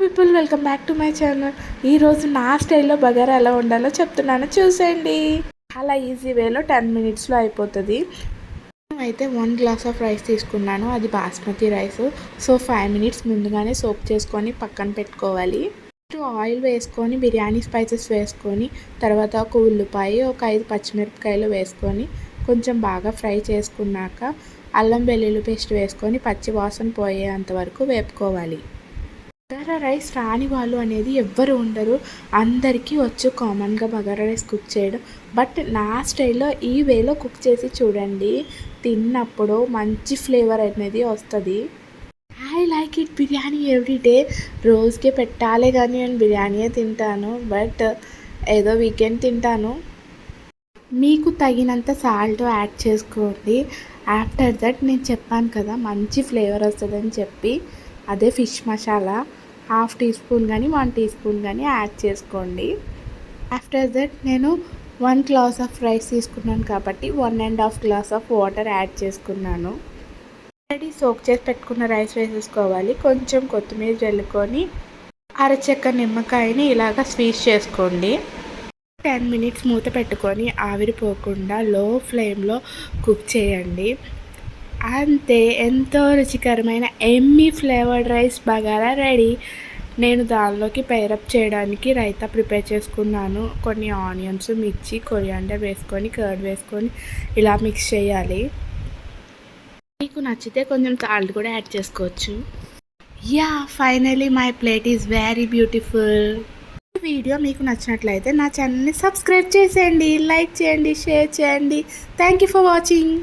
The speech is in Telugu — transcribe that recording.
People welcome back to my channel. ఈరోజు నా స్టైల్లో బగారా ఎలా వండాలో చెప్తున్నాను, చూసేయండి. చాలా ఈజీ వేలో 10 మినిట్స్లో అయిపోతుంది. అయితే 1 గ్లాస్ ఆఫ్ రైస్ తీసుకున్నాను, అది బాస్మతి రైస్. సో 5 మినిట్స్ ముందుగానే సోక్ చేసుకొని పక్కన పెట్టుకోవాలి. ఆయిల్ వేసుకొని బిర్యానీ స్పైసెస్ వేసుకొని తర్వాత ఒక ఉల్లిపాయ, ఒక 5 పచ్చిమిరపకాయలు వేసుకొని కొంచెం బాగా ఫ్రై చేసుకున్నాక అల్లం వెల్లుల్లి పేస్ట్ వేసుకొని పచ్చి వాసన పోయేంత వరకు వేపుకోవాలి. బగారా రైస్ రాని వాళ్ళు అనేది ఎవ్వరు ఉండరు, అందరికీ వచ్చు కామన్గా బగారా రైస్ కుక్ చేయడం. బట్ నా స్టైల్లో ఈ వేలో కుక్ చేసి చూడండి, తిన్నప్పుడు మంచి ఫ్లేవర్ అనేది వస్తుంది. I like it biryani everyday. రోజుకే పెట్టాలి కానీ నేను బిర్యానీయే తింటాను, బట్ ఏదో వీకెండ్ తింటాను. మీకు తగినంత సాల్ట్ యాడ్ చేసుకోండి. ఆఫ్టర్ దట్ నేను చెప్పాను కదా మంచి ఫ్లేవర్ వస్తుందని చెప్పి, అదే ఫిష్ మసాలా 1/2 టీ స్పూన్ కానీ 1 టీ స్పూన్ కానీ యాడ్ చేసుకోండి. ఆఫ్టర్ దట్ నేను 1 గ్లాస్ ఆఫ్ రైస్ తీసుకున్నాను కాబట్టి 1.5 గ్లాస్ ఆఫ్ వాటర్ యాడ్ చేసుకున్నాను. ఆల్రెడీ సోక్ చేసి పెట్టుకున్న రైస్ వేసేసుకోవాలి. కొంచెం కొత్తిమీర జల్లుకొని అరచెక్క నిమ్మకాయని ఇలాగ స్వీజ్ చేసుకోండి. 10 మినిట్స్ మూత పెట్టుకొని ఆవిరిపోకుండా లో ఫ్లేమ్లో కుక్ చేయండి. అంతే, ఎంతో రుచికరమైన Emmy flavoured rice bagara ready. నేను దానిలోకి పేరప్ చేయడానికి రైతా ప్రిపేర్ చేసుకున్నాను. కొన్ని ఆనియన్స్, మిర్చి, కొరియాండర్ వేసుకొని కర్డ్ వేసుకొని ఇలా మిక్స్ చేయాలి. మీకు నచ్చితే కొంచెం సాల్ట్ కూడా యాడ్ చేసుకోవచ్చు. Yeah, finally my plate is very beautiful. ఈ వీడియో మీకు నచ్చినట్లయితే నా ఛానల్ని సబ్స్క్రైబ్ చేసేయండి, లైక్ చేయండి, షేర్ చేయండి. Thank you for watching.